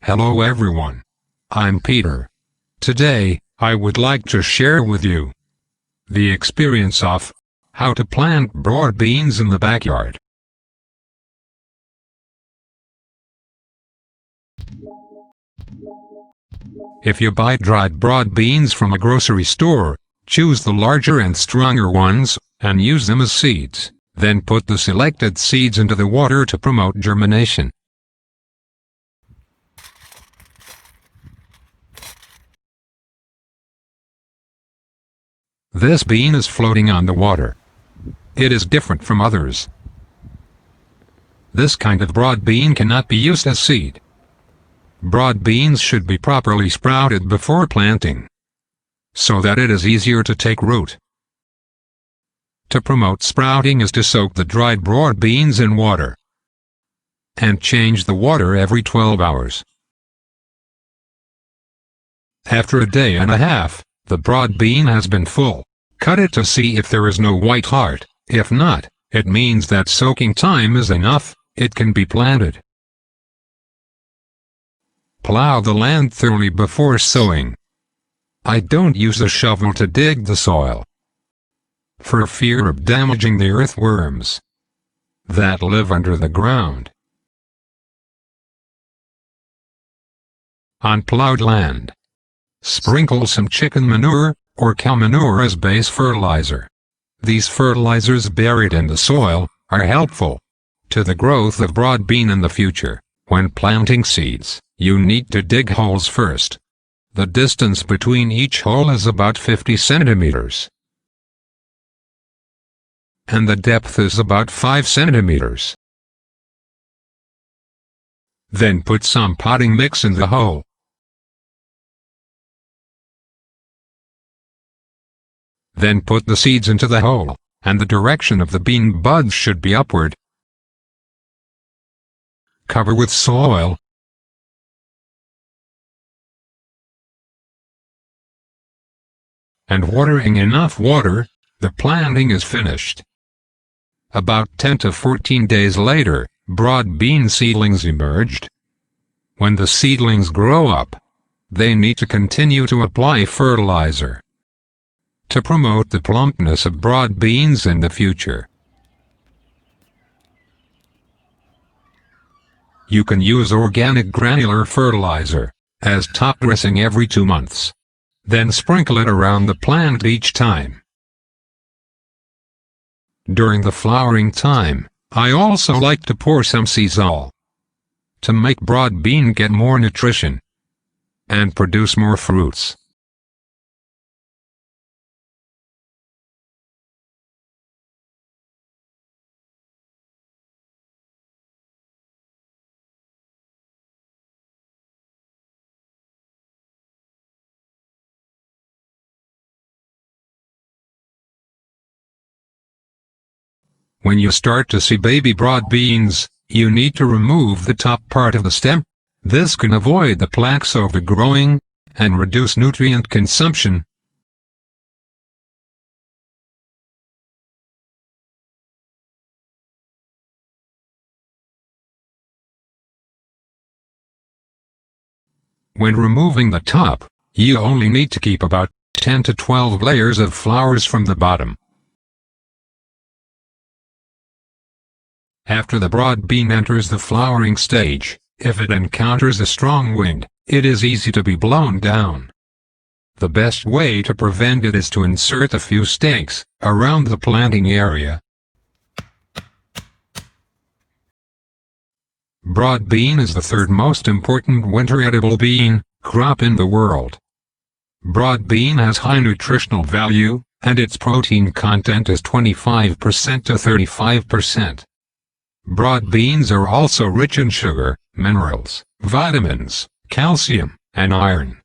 Hello everyone. I'm Peter. Today, I would like to share with you the experience of how to plant broad beans in the backyard. If you buy dried broad beans from a grocery store, choose the larger and stronger ones, and use them as seeds. Then put the selected seeds into the water to promote germination. This bean is floating on the water. It is different from others. This kind of broad bean cannot be used as seed. Broad beans should be properly sprouted before planting, so that it is easier to take root. To promote sprouting is to soak the dried broad beans in water and change the water every 12 hours. After a day and a half, the broad bean has been full. Cut it to see if there is no white heart. If not, it means that soaking time is enough. It can be planted. Plow the land thoroughly before sowing. I don't use a shovel to dig the soil, for fear of damaging the earthworms that live under the ground. On plowed land, sprinkle some chicken manure or cow manure as base fertilizer. These fertilizers buried in the soil are helpful to the growth of broad bean in the future. When planting seeds, you need to dig holes first. The distance between each hole is about 50 centimeters, and the depth is about 5 centimeters. Then put some potting mix in the hole. Then put the seeds into the hole, and the direction of the bean buds should be upward. Cover with soil. And watering enough water, the planting is finished. About 10 to 14 days later, broad bean seedlings emerged. When the seedlings grow up, they need to continue to apply fertilizer to promote the plumpness of broad beans in the future. You can use organic granular fertilizer as top dressing every 2 months. Then sprinkle it around the plant each time. During the flowering time, I also like to pour some sisal to make broad bean get more nutrition and produce more fruits. When you start to see baby broad beans, you need to remove the top part of the stem. This can avoid the plants overgrowing and reduce nutrient consumption. When removing the top, you only need to keep about 10 to 12 layers of flowers from the bottom. After the broad bean enters the flowering stage, if it encounters a strong wind, it is easy to be blown down. The best way to prevent it is to insert a few stakes around the planting area. Broad bean is the third most important winter edible bean crop in the world. Broad bean has high nutritional value, and its protein content is 25% to 35%. Broad beans are also rich in sugar, minerals, vitamins, calcium, and iron.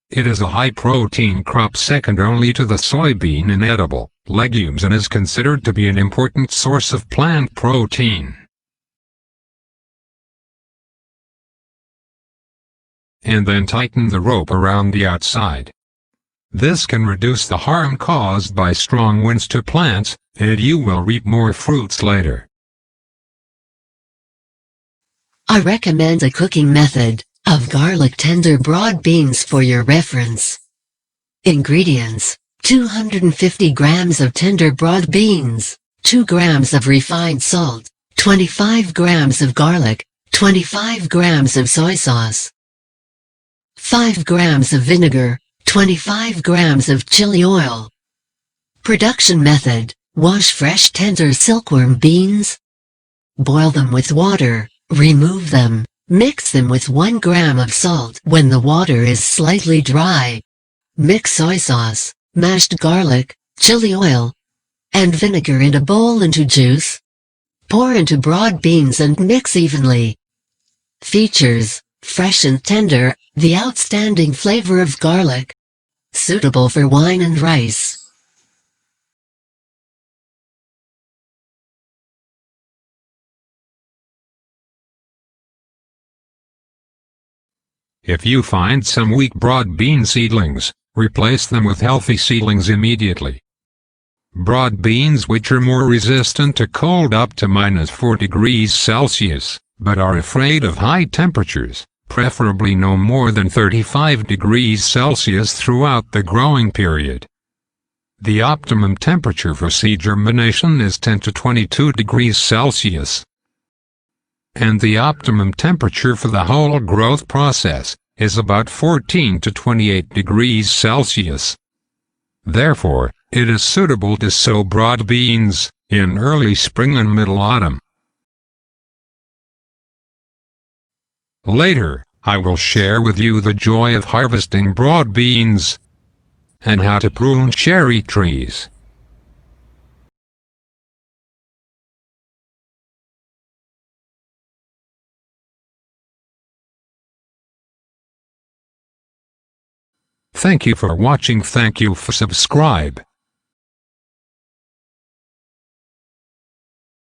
It is a high-protein crop second only to the soybean in edible legumes and is considered to be an important source of plant protein. And then tighten the rope around the outside. This can reduce the harm caused by strong winds to plants, and you will reap more fruits later. I recommend a cooking method of garlic tender broad beans for your reference. Ingredients: 250 grams of tender broad beans, 2 grams of refined salt, 25 grams of garlic, 25 grams of soy sauce, 5 grams of vinegar, 25 grams of chili oil. Production method: wash fresh tender silkworm beans. Boil them with water, remove them, mix them with 1 gram of salt when the water is slightly dry. Mix soy sauce, mashed garlic, chili oil, and vinegar in a bowl into juice. Pour into broad beans and mix evenly. Features: fresh and tender, the outstanding flavor of garlic. Suitable for wine and rice. If you find some weak broad bean seedlings, replace them with healthy seedlings immediately. Broad beans which are more resistant to cold up to -4 degrees Celsius, but are afraid of high temperatures, preferably no more than 35 degrees Celsius throughout the growing period. The optimum temperature for seed germination is 10 to 22 degrees Celsius. And the optimum temperature for the whole growth process is about 14 to 28 degrees Celsius. Therefore, it is suitable to sow broad beans in early spring and middle autumn. Later, I will share with you the joy of harvesting broad beans and how to prune cherry trees. Thank you for watching. Thank you for subscribe.